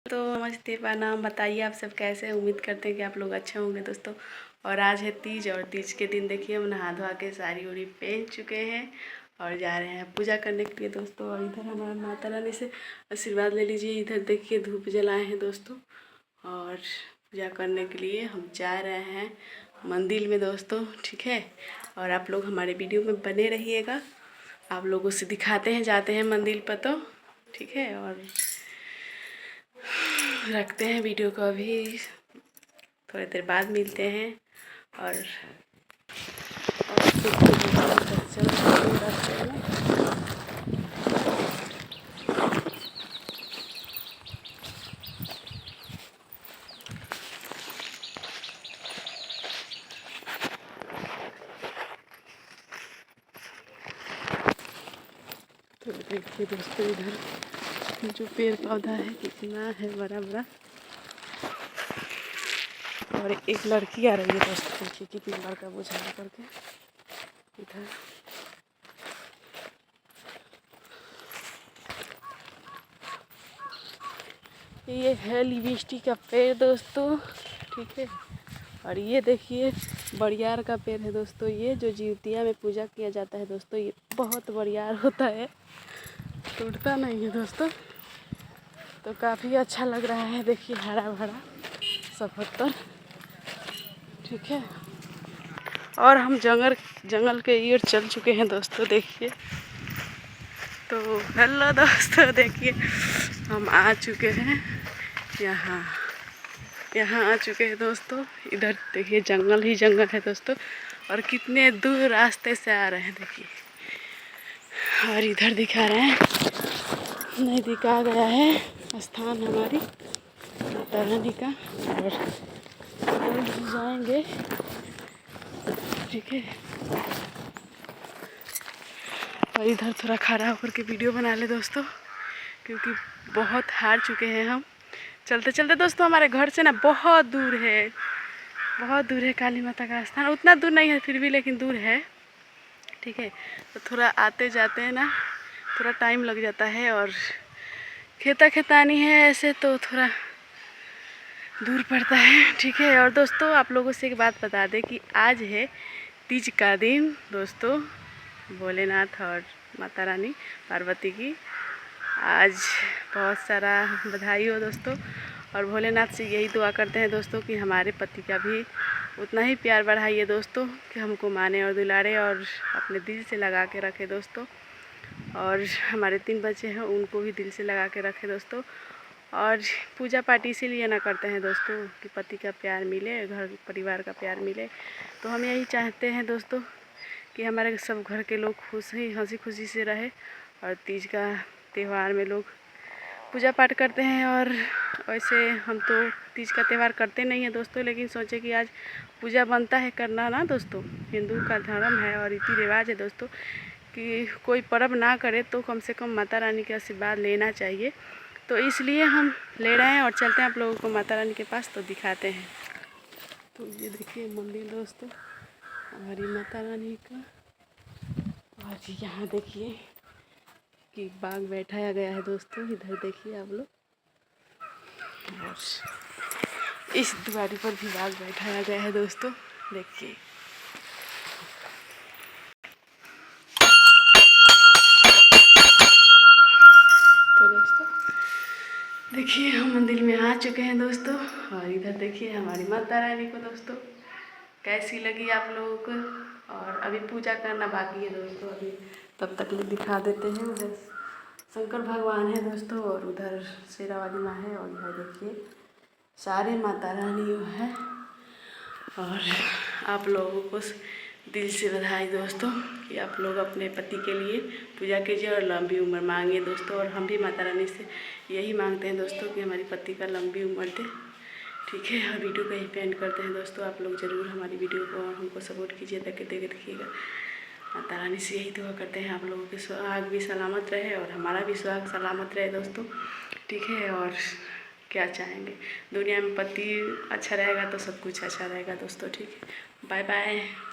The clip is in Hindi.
तो नमस्ते, प्रणाम। बताइए आप सब कैसे हैं। उम्मीद करते हैं कि आप लोग अच्छे होंगे दोस्तों। और आज है तीज, और तीज के दिन देखिए हम नहा धोआ के साड़ी उड़ी पहन चुके हैं और जा रहे हैं पूजा करने के लिए दोस्तों। और इधर हमारा माता रानी से आशीर्वाद ले लीजिए। इधर देखिए धूप जलाए हैं दोस्तों, और पूजा करने के लिए हम जा रहे हैं मंदिर में दोस्तों, ठीक है। और आप लोग हमारे वीडियो में बने रहिएगा, आप लोगों से दिखाते हैं जाते हैं मंदिर पर तो, ठीक है। और रखते हैं वीडियो को, अभी थोड़ी देर बाद मिलते हैं। और तो देखिए दोस्तों, इधर जो पेड़ पौधा है कितना है बड़ा बड़ा। और एक लड़की आ रही है दोस्तों, देखिए कितनी लड़का बुझा करके इधर। ये है लिविस्टिक का पेड़ दोस्तों, ठीक है। और ये देखिए बड़ियार का पेड़ है दोस्तों, ये जो जीवतिया में पूजा किया जाता है दोस्तों। ये बहुत बड़ियार होता है, टूटता नहीं है दोस्तों। तो काफ़ी अच्छा लग रहा है, देखिए हरा भरा सब पत्थर, ठीक है। और हम जंगल के ओर चल चुके हैं दोस्तों, देखिए। तो हेलो दोस्तों, देखिए हम आ चुके हैं यहाँ आ चुके हैं दोस्तों। इधर देखिए जंगल ही जंगल है दोस्तों, और कितने दूर रास्ते से आ रहे हैं देखिए। और इधर दिखा रहे हैं, नज़दीक आ गया है स्थान हमारी माता रानी का, और जाएंगे, ठीक है। और इधर थोड़ा खड़ा होकर के वीडियो बना ले दोस्तों, क्योंकि बहुत हार चुके हैं हम चलते चलते दोस्तों। हमारे घर से ना बहुत दूर है काली माता का स्थान। उतना दूर नहीं है फिर भी, लेकिन दूर है, ठीक है। तो थोड़ा आते जाते हैं ना, थोड़ा टाइम लग जाता है। और खेतानी है ऐसे, तो थोड़ा दूर पड़ता है, ठीक है। और दोस्तों आप लोगों से एक बात बता दें कि आज है तीज का दिन दोस्तों, भोलेनाथ और माता रानी पार्वती की आज बहुत सारा बधाई हो दोस्तों। और भोलेनाथ से यही दुआ करते हैं दोस्तों कि हमारे पति का भी उतना ही प्यार बढ़ाइए दोस्तों, कि हमको माने और दुलारे और अपने दिल से लगा के रखे दोस्तों। और हमारे 3 बच्चे हैं, उनको भी दिल से लगा के रखे दोस्तों। और पूजा पाठ इसीलिए ना करते हैं दोस्तों कि पति का प्यार मिले, घर परिवार का प्यार मिले। तो हम यही चाहते हैं दोस्तों कि हमारे सब घर के लोग हंसी खुशी से रहे। और तीज का त्यौहार में लोग पूजा पाठ करते हैं। और वैसे हम तो तीज का त्यौहार करते नहीं हैं दोस्तों, लेकिन सोचे कि आज पूजा बनता है करना ना दोस्तों। हिंदू का धर्म है और रीति रिवाज है दोस्तों कि कोई पर्व ना करे तो कम से कम माता रानी के आशीर्वाद लेना चाहिए। तो इसलिए हम ले रहे हैं और चलते हैं आप लोगों को माता रानी के पास, तो दिखाते हैं। तो ये देखिए मंदिर दोस्तों हमारी माता रानी का। और यहाँ देखिए कि बाग बैठाया गया है दोस्तों, इधर देखिए आप लोग। और इस द्वारी पर भी बाग बैठाया गया है दोस्तों, देखिए। तो दोस्तों देखिए हम मंदिर में आ चुके हैं दोस्तों। और इधर देखिए हमारी माता रानी को दोस्तों, कैसी लगी आप लोगों को। और अभी पूजा करना बाकी है दोस्तों, अभी तब तक ले दिखा देते हैं। उधर शंकर भगवान है दोस्तों, और उधर शेरा वाली माँ है, और इधर देखिए सारे माता रानी है। और आप लोगों को दिल से बधाई दोस्तों कि आप लोग अपने पति के लिए पूजा कीजिए और लंबी उम्र मांगिए दोस्तों। और हम भी माता रानी से यही मांगते हैं दोस्तों कि हमारी पति का लंबी उम्र दे, ठीक है। और वीडियो को यहीं पे एंड करते हैं दोस्तों। आप लोग ज़रूर हमारी वीडियो को हमको सपोर्ट कीजिए, ताकि देखिएगा। माता रानी से यही दुआ करते हैं आप लोगों के सुहाग भी सलामत रहे और हमारा भी सुहाग सलामत रहे दोस्तों, ठीक है। और क्या चाहेंगे, दुनिया में पति अच्छा रहेगा तो सब कुछ अच्छा रहेगा दोस्तों, ठीक है। Bye bye.